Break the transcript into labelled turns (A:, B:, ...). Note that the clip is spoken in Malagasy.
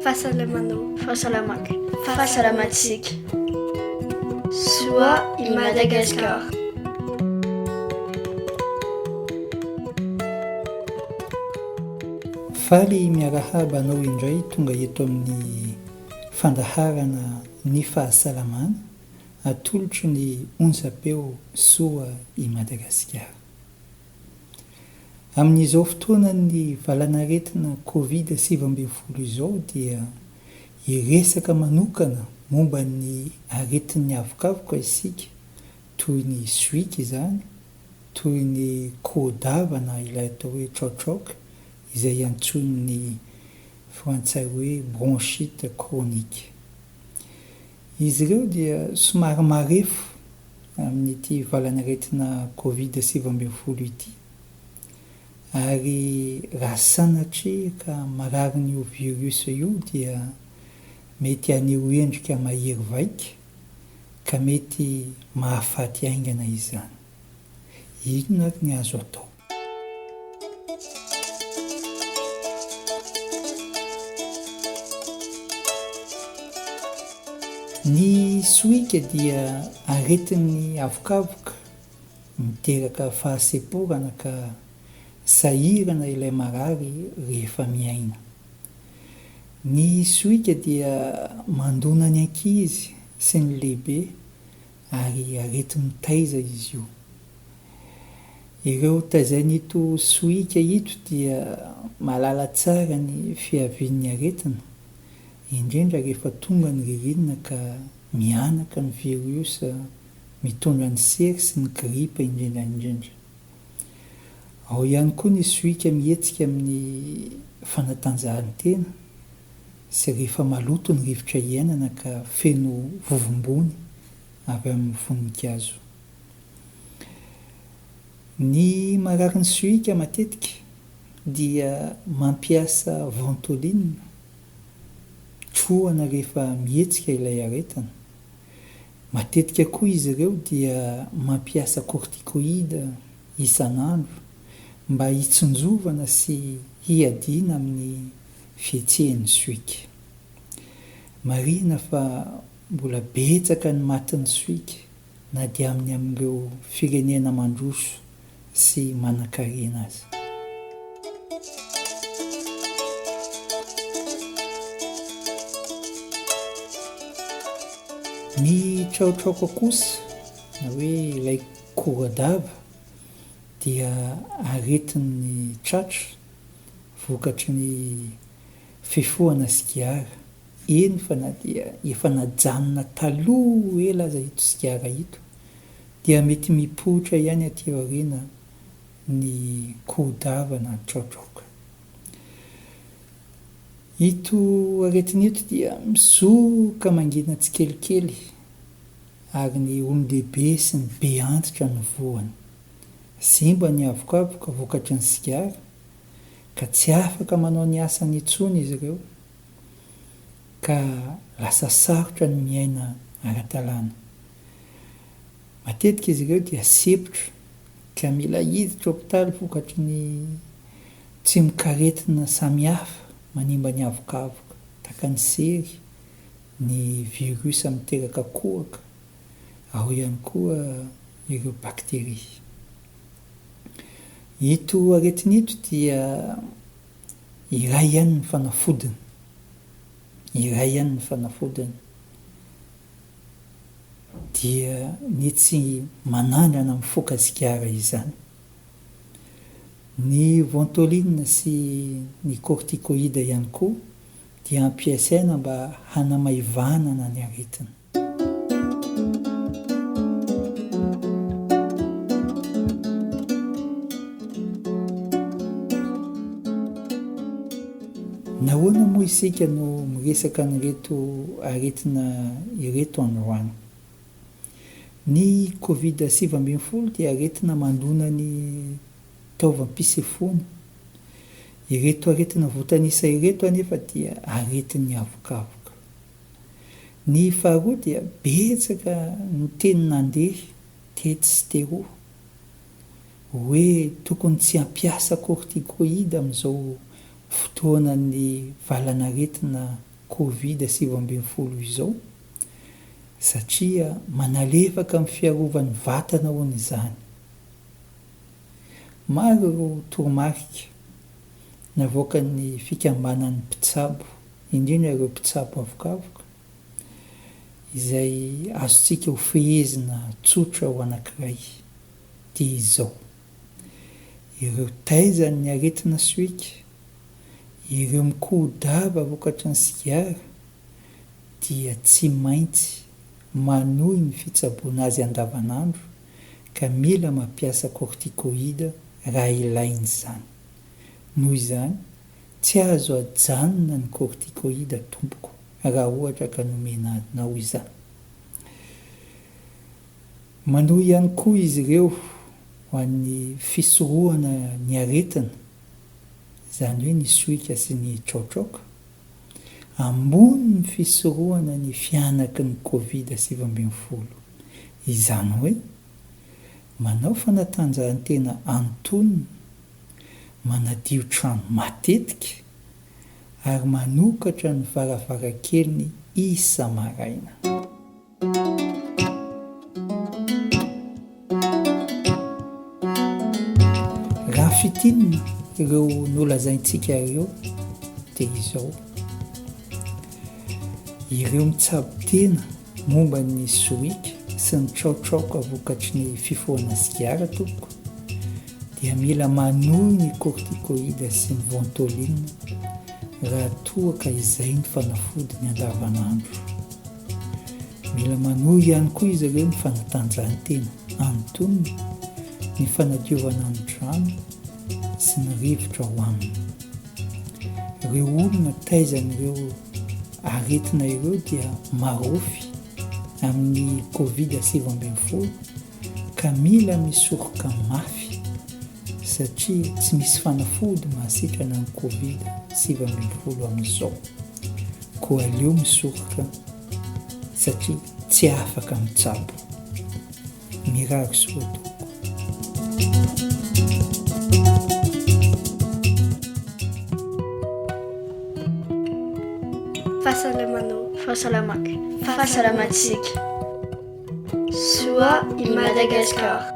A: Fahasalamanao.
B: Fahasalamaka.
A: Fahasalamatsika. Soa i Madagasikara.
C: Faly miarahaba anao indray tonga eto amin'ny fandaharana ny fahasalamana atolotry ny onjam-peo soa i Madagasikara. Amin'izao fotoana ny valanaretina Covid-19 izao dia iresaka manokana momba ny aretin'ny avokavoka isika, toy ny soika izany, toy ny kodavana ilay atao hoe traotraoka, izay antsoin'ny frantsay hoe bronchite chronique. Izy ireo dia somary marefo amin'ity valanaretina Covid-19 ity, ary raha sanatria ka marary n'io virus io dia mety haneho endrika mahery vaika ka mety mahafaty aingana izany. Inona ary ny azo atao? Ny soika dia aretin'ny avokavoka miteraka fahaseporana ka sahirana ilay marary rehefa miaina. Ny soika dia mandona ny ankizy sy ny lehibe ary aretin'ny taiza izy io. Ireo taizan'ito soika ito dia mahalala tsara ny fiavian'ny aretina, indrindra rehefa tonga ny ririnina ka mianaka ny virus mitondra ny sery sy ny gripa indrindra. Ao ihany koa ny soika mihetsika amin'ny fanatanjahantena sy rehefa maloto ny rivotra iainana ka feno vovombony avy amin'ny voninkazo. Ny marary ny soika matetika dia mampiasa ventoline, trohana rehefa mihetsika ilay aretina. Matetika koa izy ireo dia mampiasa corticoïde isan'andro mba hitsinjovana sy hiadiana amin'ny fietsehan'ny soika. Marina fa mbola betsaka ny matin'ny soika na dia amin'ireo firenena mandroso sy manan-karena azy. Ny traotraoka kosa, na hoe ilay koradava, dia aretin'ny tratra vokatry ny fifohana sigara. Eny fa na dia efa najanona taloha ela aza ito sigara ito, dia mety mipoitra ihany aty aoriana ny kodava na traotraoka. Ito aretin'ito dia mizoka mangina tsikelikely ary ny olon-dehibe sy ny be antitra ny voany. Simba ny avokavoka vokatry ny sigara ka tsy afaka manao ny asany intsony izy ireo ka lasa sarotra ny miaina ara-dalàna. Matetika izy ireo dia sepotra ka mila hiditra hopitaly vokatry ny tsy mikaretina samihafa manimba ny avokavoka, tahaka ny sery, ny virus miteraka kohaka, ao ihany koa ireo bakteria. Ito aretin'ito dia iray ihany ny fanafodiny. Iray ihany ny fanafodiny. Dia ny tsy manandrana mifoka sigara izany. Ny ventoline sy ny corticoïde ihany koa dia ampiasaina mba hanamaivanana ny aretina. Nahoana moa isika no miresaka an'ireto aretina ireto androany? Ny Covid-19 dia aretina mandona ny taovam-pisefoana. Ireto aretina voatanisa ireto anefa dia aretin'ny avokavoka. Ny faharoa dia betsaka ny teny nandeha teto sy teroa hoe tokony tsy hampiasa corticoïde amin'izao fotoana ny valanaretina Covid-19 izao satria manalefaka amin'ny fiarovany vatana hoany izany. Maro ireo toromarika navoaka ny fikambanan'ny mpitsabo, indrindra ireo mpitsabo avokavoka, izay azontsika ho fehezina tsotra ho anankiray dia izao: ireo taizan'ny aretina soika, ireo mikodava vokatry ny sigara dia tsy maintsy manohy ny fitsaboana azy andavanandro ka mila mampiasa corticoïde raha ilainy izany. Noho izany tsy azo ajanona ny corticoïde tompoko raha ohatra ka nomena anao izany. Manohy ihany koa izy ireo ho an'ny fisorohana ny aretina, izany hoe ny soika sy ny traotraoka, ambony ny fisorohana ny fianaky ny Covid-19. Izany hoe manao fanatanjahantena antonony, manadio trano matetika ary manokatra ny varavarankeliny isa-maraina. Raha fitinina ireo nolazaintsika ireo dia izao: ireo mitsabo tena momba ny soika sy ny traotraoka vokatry ny fifohana sigara tompoko dia mila manohy ny corticoïde sy ny ventoline raha toa ka izay ny fanafodiny andavanandro. Mila manohy ihany koa izy ireo ny fanatanjahantena antonony, ny fanadiovana ny drano sy ny rivotra ho aminy. Ireo olona taizan'ireo aretina ireo dia marofy amin'ny Covid-19 ka mila misoroka mafy satria tsy misy fanafody mahasitrana ny Covid-19 amin'izao. Koa aleo misoroka satria tsy afaka mitsabo. Mirary soa tompoko.
A: Fahasalamaka. Fahasalamatsika. Soa i Madagasikara.